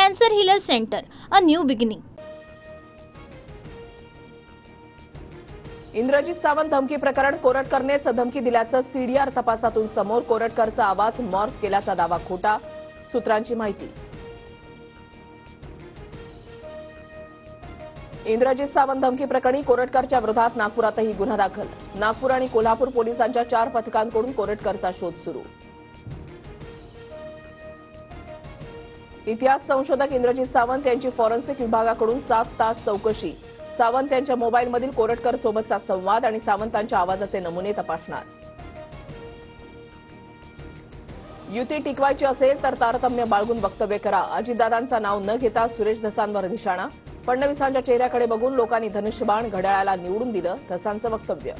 Cancer Healer Center, a new beginning. Indrajit Sawant धमकी प्रकरण कोरटकरनेच धमकी दिल्याचं सीडीआर तपासातून समोर. कोरटकरचा आवाज मॉर्फ केल्याचा दावा खोटा, सूत्रांची माहिती. इंद्रजित सावंत धमकी प्रकरणी कोरटकरच्या विरोधात नागपुरातही गुन्हा दाखल. नागपूर आणि कोल्हापूर पोलिसांच्या 4 पथकांकडून कोरटकरचा शोध सुरू. इतिहास संशोधक इंद्रजित सावंत यांची फॉरेन्सिक विभागाकडून 7 तास चौकशी. सावंत यांच्या मोबाईलमधील कोरटकर सोबतचा संवाद आणि सावंतांच्या आवाजाचे नमुने तपासणार. युती टिकवायची असेल तर तारतम्य बाळगून वक्तव्य करा. अजितदादांचं नाव न घेता सुरेश धसांवर निशाणा. फडणवीसांच्या चेहऱ्याकडे बघून लोकांनी धनुष्यबाण घड्याळाला निवडून दिलं, धसांचं वक्तव्य.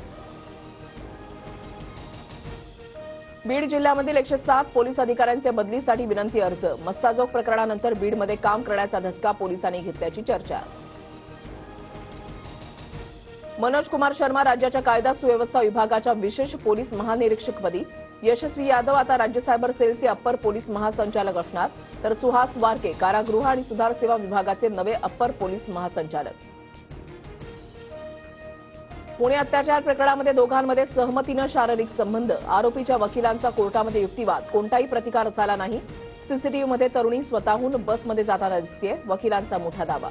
बीड जिल्ह्यामधील 107 पोलीस अधिकाऱ्यांचे बदलीसाठी विनंती अर्ज. मस्साजोग प्रकरणानंतर बीडमध्ये काम करण्याचा धसका पोलिसांनी घेतल्याची चर्चा. मनोज कुमार शर्मा राज्याच्या कायदा सुव्यवस्था विभागाच्या विशेष पोलीस महानिरीक्षकपदी. यशस्वी यादव आता राज्य सायबर सेलचे अप्पर पोलीस महासंचालक असणार, तर सुहास वारके कारागृह आणि सुधार सेवा विभागाचे नवे अप्पर पोलीस महासंचालक. पुणे अत्याचार प्रकरणामध्ये दोघांमध्ये सहमतीनं शारीरिक संबंध. आरोपीच्या वकिलांचा कोर्टामध्ये युक्तिवाद. कोणताही प्रतिकार झाला नाही. सीसीटीव्हीमध्ये तरुणी स्वतःहून बसमध्ये जाताना दिसतेय, वकिलांचा मोठा दावा.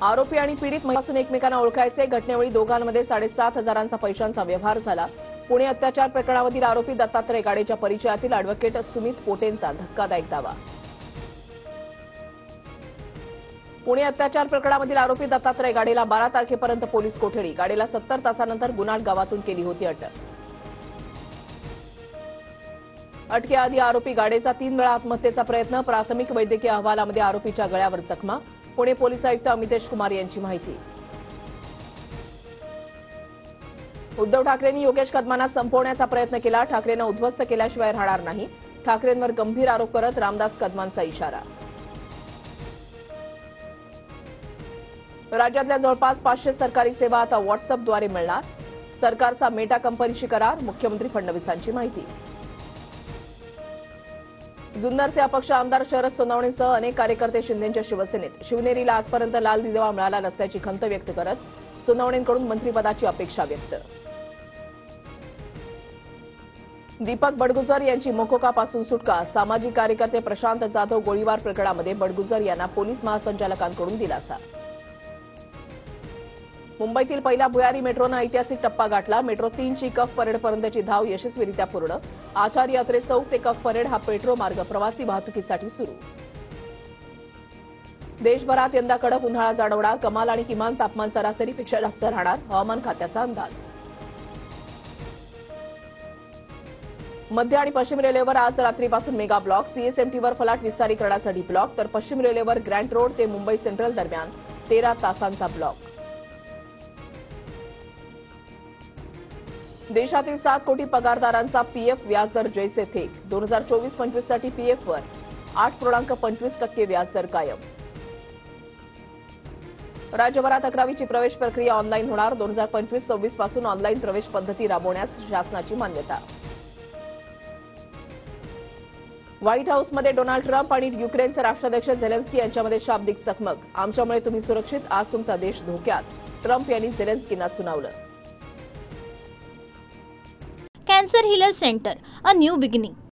आरोपी आणि पीडित महिलांपासून एकमेकांना ओळखायचे. घटनेवेळी दोघांमध्ये 7,500 पैशांचा व्यवहार झाला. पुणे अत्याचार प्रकरणामधील आरोपी दत्तात्रय गाडेच्या परिचयातील अॅडव्होकेट सुमित पोटेंचा धक्कादायक दावा. पुणे अत्याचार प्रकरणामधील आरोपी दत्तात्रय गाडेला 12 तारखेपर्यंत पोलीस कोठडी. गाडेला 70 तासानंतर गुन्हाट गावातून केली होती अटक. अटकेआधी आरोपी गाडेचा 3 वेळा आत्महत्येचा प्रयत्न. प्राथमिक वैद्यकीय अहवालामध्ये आरोपीच्या गळ्यावर जखमा. पुणे पोलीस आयुक्त अमितेश कुमार यांची माहिती. उद्धव ठाकरेंनी योगेश कदमांना संपवण्याचा प्रयत्न केला. ठाकरेंना उद्ध्वस्त केल्याशिवाय राहणार नाही. ठाकरेंवर गंभीर आरोप करत रामदास कदमांचा इशारा. राज्यातल्या जवळपास 500 सरकारी सेवा आता व्हॉट्सअपद्वारे मिळणार. सरकारचा मेटा कंपनीशी करार. मुख्यमंत्री फडणवीसांची माहिती. जुन्नरचे अपक्ष आमदार शरद सोनवणेंसह अनेक कार्यकर्ते शिंदेंच्या शिवसेनेत. शिवनेरीला आजपर्यंत लाल दिवा मिळाला नसल्याची खंत व्यक्त करत सोनवणेंकडून मंत्रिपदाची अपेक्षा व्यक्त. दीपक बडगुजर यांची मोकोकापासून सुटका. सामाजिक कार्यकर्ते प्रशांत जाधव गोळीबार प्रकरणामध्ये बडगुजर यांना पोलीस महासंचालकांकडून दिलासा. मुंबईतील पहिला भुयारी मेट्रोनं ऐतिहासिक टप्पा गाठला. मेट्रो 3 ची कफ परेडपर्यंतची धाव यशस्वीरित्या पूर्ण. आचार्य यात्रे चौक ते कफ परेड हा मेट्रो मार्ग प्रवासी वाहतुकीसाठी सुरू. देशभरात यंदा कडक उन्हाळा जाणवणार. कमाल आणि किमान तापमान सरासरीपेक्षा जास्त राहणार, हवामान खात्याचा अंदाज. मध्य आणि पश्चिम रेल्वेवर आज रात्रीपासून मेगा ब्लॉक. सीएसएमटीवर फलाट विस्तारीकरणासाठी ब्लॉक, तर पश्चिम रेल्वेवर ग्रँट रोड ते मुंबई सेंट्रल दरम्यान 13 तासांचा ब्लॉक. देशातील 7 कोटी पगारदारांचा पीएफ व्याजदर जैसे थे. 2024-25 साठी पीएफवर 8.25% व्याजदर कायम. राज्यभरात 11वीची प्रवेश प्रक्रिया ऑनलाईन होणार. 2025-26 पासून ऑनलाईन प्रवेश पद्धती राबवण्यास शासनाची मान्यता. व्हाईट हाऊसमध्ये डोनाल्ड ट्रम्प आणि युक्रेनचे राष्ट्राध्यक्ष झेलेन्स्की यांच्यामध्ये शाब्दिक चकमक. आमच्यामुळे तुम्ही सुरक्षित, आज तुमचा देश धोक्यात, ट्रम्प यांनी झेलेन्स्कींना सुनावलं. Cancer Healer Center, a new beginning.